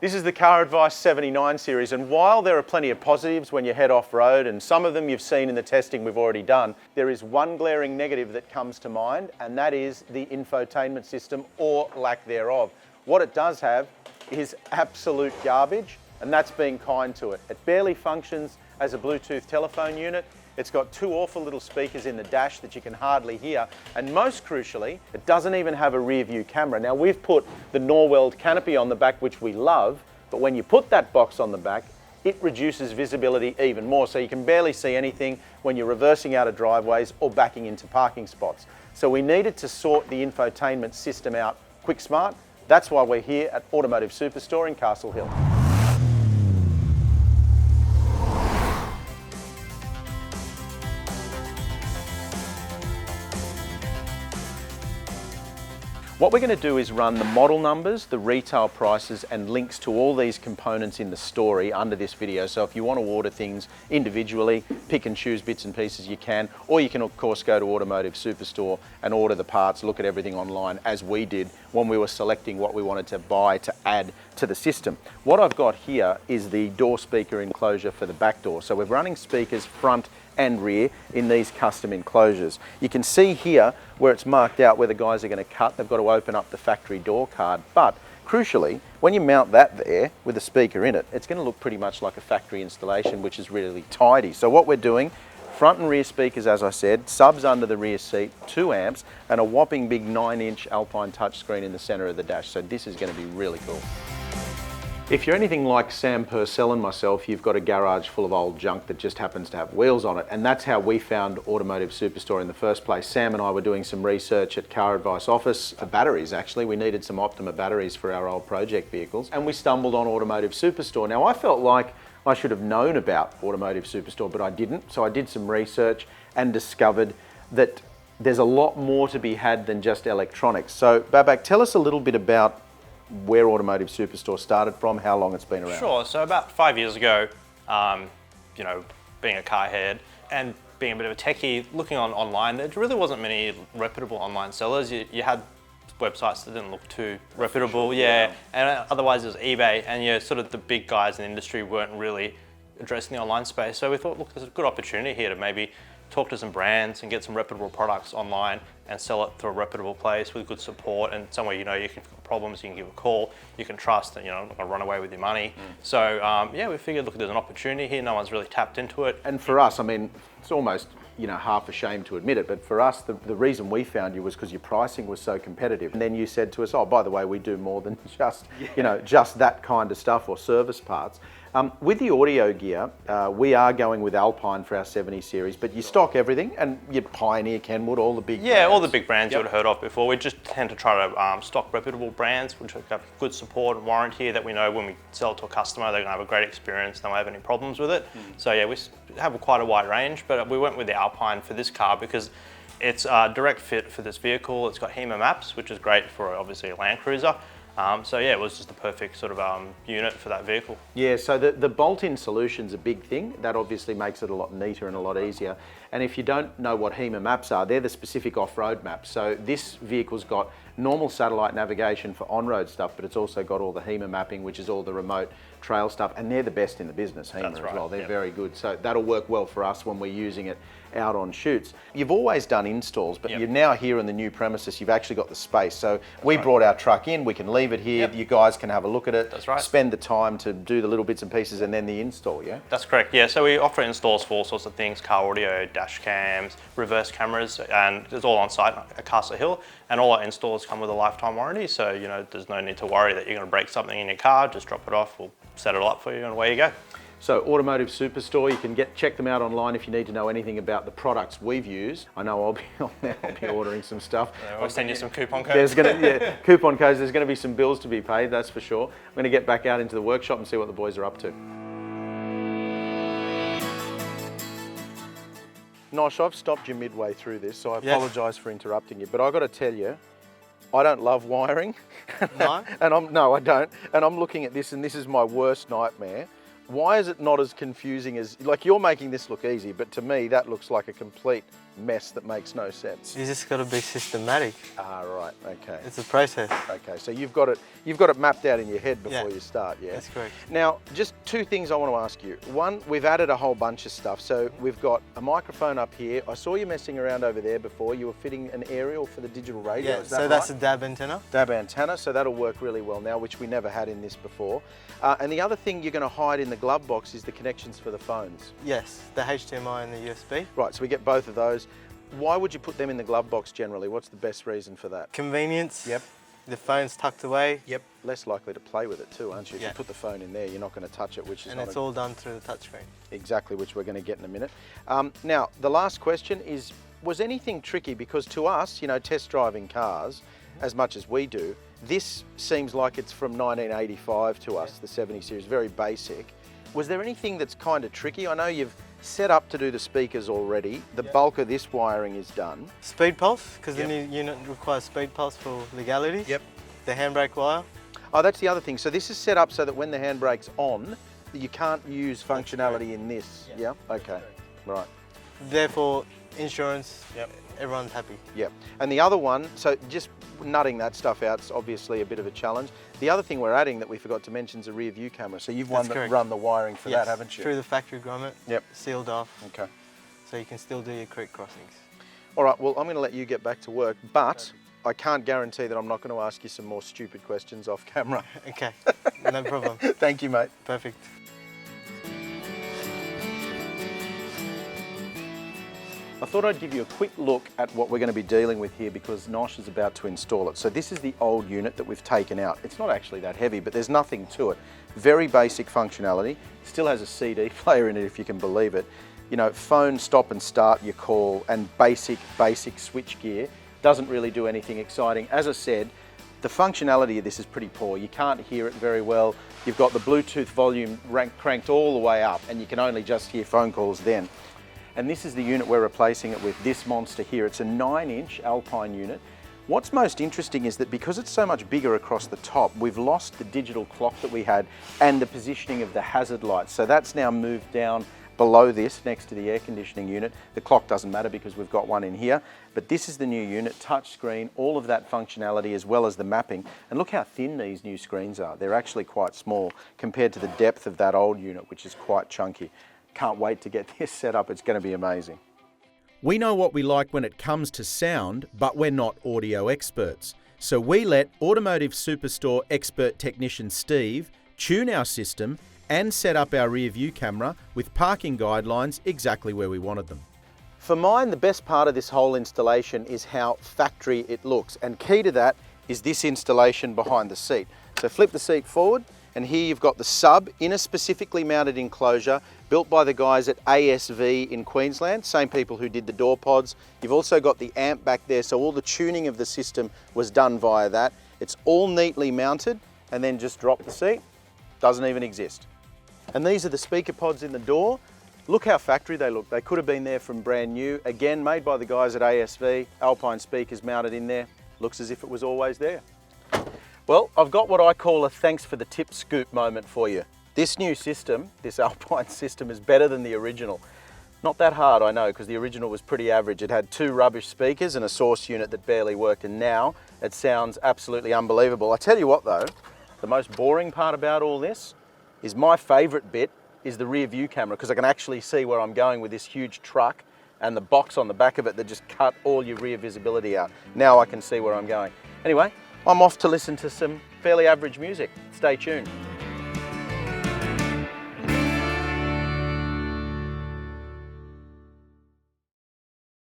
This is the Car Advice 79 series, and while there are plenty of positives when you head off-road, and some of them you've seen in the testing we've already done, there is one glaring negative that comes to mind, and that is the infotainment system, or lack thereof. What it does have is absolute garbage, and that's being kind to it. It barely functions as a Bluetooth telephone unit. It's got two awful little speakers in the dash that you can hardly hear, and most crucially, it doesn't even have a rear view camera. Now, we've put the Norweld canopy on the back, which we love, but when you put that box on the back, it reduces visibility even more, so you can barely see anything when you're reversing out of driveways or backing into parking spots. So we needed to sort the infotainment system out quick smart. That's why we're here at Automotive Superstore in Castle Hill. What we're going to do is run the model numbers, the retail prices, and links to all these components in the story under this video. So if you want to order things individually, pick and choose bits and pieces, you can, or you can of course go to Automotive Superstore and order the parts, look at everything online, as we did when we were selecting what we wanted to buy to add to the system. What I've got here is the door speaker enclosure for the back door. So we're running speakers front and rear in these custom enclosures. You can see here where it's marked out where the guys are going to cut. They've got to open up the factory door card, but crucially, when you mount that there with a speaker in it, it's going to look pretty much like a factory installation, which is really tidy. So what we're doing, front and rear speakers, as I said, subs under the rear seat, 2 amps, and a whopping big 9-inch Alpine touchscreen in the center of the dash. So this is going to be really cool. If you're anything like Sam Purcell and myself, you've got a garage full of old junk that just happens to have wheels on it, and that's how we found Automotive Superstore in the first place. Sam and I were doing some research at Car Advice office for batteries, actually. We needed some Optima batteries for our old project vehicles, and we stumbled on Automotive Superstore. Now, I felt like I should have known about Automotive Superstore, but I didn't, so I did some research and discovered that there's a lot more to be had than just electronics. So, Babak, tell us a little bit about where Automotive Superstore started from, how long it's been around. Sure, so about 5 years ago, you know, being a car head and being a bit of a techie, looking online, there really wasn't many reputable online sellers. You had websites that didn't look too reputable, yeah. And otherwise it was eBay, and yeah, sort of the big guys in the industry weren't really addressing the online space. So we thought, look, there's a good opportunity here to maybe talk to some brands and get some reputable products online and sell it through a reputable place with good support and somewhere you know you can have problems, you can give a call, you can trust that, you know, not going to run away with your money. So yeah, we figured, look, there's an opportunity here, no one's really tapped into it. And for us, I mean, it's almost, you know, half a shame to admit it, but for us, the reason we found you was because your pricing was so competitive. And then you said to us, oh, by the way, we do more than just, you know, just that kind of stuff or service parts. With the audio gear, we are going with Alpine for our 70 series, but you stock everything, and you Pioneer, Kenwood, all the big brands. All the big brands you would have heard of before. We just tend to try to stock reputable brands, which have good support and warranty that we know when we sell it to a customer, they're going to have a great experience, they won't have any problems with it. So yeah, we have quite a wide range, but we went with the Alpine for this car because it's a direct fit for this vehicle. It's got HEMA maps, which is great for obviously a LandCruiser. So yeah, it was just the perfect sort of unit for that vehicle. Yeah, so the bolt-in solution's a big thing. That obviously makes it a lot neater and a lot easier. And if you don't know what HEMA maps are, they're the specific off-road maps. So this vehicle's got normal satellite navigation for on-road stuff, but it's also got all the HEMA mapping, which is all the remote trail stuff, and they're the best in the business, HEMA as well. They're very good. So that'll work well for us when we're using it out on shoots. You've always done installs, but you're now here in the new premises, you've actually got the space. So we brought our truck in, we can leave it here, you guys can have a look at it, spend the time to do the little bits and pieces, and then the install, yeah? That's correct, yeah. So we offer installs for all sorts of things, car audio, dash cams, reverse cameras, and it's all on site at Castle Hill. And all our installs come with a lifetime warranty, so you know there's no need to worry that you're going to break something in your car. Just drop it off, we'll set it all up for you, and away you go. So Automotive Superstore, you can check them out online if you need to know anything about the products we've used. I know I'll be on there, I'll be ordering some stuff. I'll send you some coupon codes. There's gonna, coupon codes, there's going to be some bills to be paid, that's for sure. I'm going to get back out into the workshop and see what the boys are up to. Nosh, I've stopped you midway through this, so I apologise for interrupting you, but I've got to tell you, I don't love wiring. No? No, I don't. And I'm looking at this, and this is my worst nightmare. Why is it not as confusing as, like, you're making this look easy, but to me that looks like a complete mess that makes no sense? You just got to be systematic. Ah, right, okay. It's a process. Okay, so you've got it mapped out in your head before you start, yeah? That's correct. Now, just two things I want to ask you. One, we've added a whole bunch of stuff. So we've got a microphone up here. I saw you messing around over there before. You were fitting an aerial for the digital radio, Yeah, is that so right? that's a DAB antenna. DAB antenna, so that'll work really well now, which we never had in this before. And the other thing you're going to hide in the glove box is the connections for the phones. Yes, the HDMI and the USB. Right, so we get both of those. Why would you put them in the glove box generally? What's the best reason for that? Convenience. Yep. The phone's tucked away. Yep. Less likely to play with it too, aren't you? If Yeah. you put the phone in there, you're not going to touch it, which is And it's all done through the touchscreen. Exactly, which we're going to get in a minute. Now, the last question is, was anything tricky? Because to us, you know, test driving cars, as much as we do, this seems like it's from 1985 to us, the 70 series, very basic. Was there anything that's kind of tricky? I know you've set up to do the speakers already. The bulk of this wiring is done. Speed pulse, because the new unit requires speed pulse for legalities. Yep. The handbrake wire. Oh, that's the other thing. So this is set up so that when the handbrake's on, you can't use functionality in this. Yeah? Okay, right. Therefore, insurance, everyone's happy. Yeah, and the other one, so just nutting that stuff out is obviously a bit of a challenge. The other thing we're adding that we forgot to mention is a rear view camera. So you've run the wiring for that, haven't you? Through the factory grommet, sealed off. Okay. So you can still do your creek crossings. All right, well, I'm going to let you get back to work, but I can't guarantee that I'm not going to ask you some more stupid questions off camera. Okay, no problem. Thank you, mate. Perfect. I thought I'd give you a quick look at what we're going to be dealing with here because Nosh is about to install it. So this is the old unit that we've taken out. It's not actually that heavy, but there's nothing to it. Very basic functionality. Still has a CD player in it, if you can believe it. You know, phone stop and start your call and basic switch gear. Doesn't really do anything exciting. As I said, the functionality of this is pretty poor. You can't hear it very well. You've got the Bluetooth volume cranked all the way up and you can only just hear phone calls then. And this is the unit we're replacing it with, this monster here. It's a 9-inch Alpine unit. What's most interesting is that because it's so much bigger across the top, we've lost the digital clock that we had and the positioning of the hazard lights. So that's now moved down below this, next to the air conditioning unit. The clock doesn't matter because we've got one in here, but this is the new unit, touch screen, all of that functionality as well as the mapping. And look how thin these new screens are. They're actually quite small compared to the depth of that old unit, which is quite chunky. Can't wait to get this set up. It's going to be amazing. We know what we like when it comes to sound, but we're not audio experts. So we let Automotive Superstore expert technician Steve tune our system and set up our rear view camera with parking guidelines exactly where we wanted them. For mine, the best part of this whole installation is how factory it looks. And key to that is this installation behind the seat. So flip the seat forward. And here you've got the sub in a specifically mounted enclosure built by the guys at ASV in Queensland, same people who did the door pods. You've also got the amp back there, so all the tuning of the system was done via that. It's all neatly mounted, and then just drop the seat. Doesn't even exist. And these are the speaker pods in the door. Look how factory they look. They could have been there from brand new. Again, made by the guys at ASV, Alpine speakers mounted in there. Looks as if it was always there. Well, I've got what I call a thanks for the tip scoop moment for you. This new system, this Alpine system, is better than the original. Not that hard, I know, because the original was pretty average. It had 2 rubbish speakers and a source unit that barely worked, and now it sounds absolutely unbelievable. I tell you what though, the most boring part about all this is my favourite bit is the rear view camera, because I can actually see where I'm going with this huge truck and the box on the back of it that just cut all your rear visibility out. Now I can see where I'm going. Anyway, I'm off to listen to some fairly average music. Stay tuned.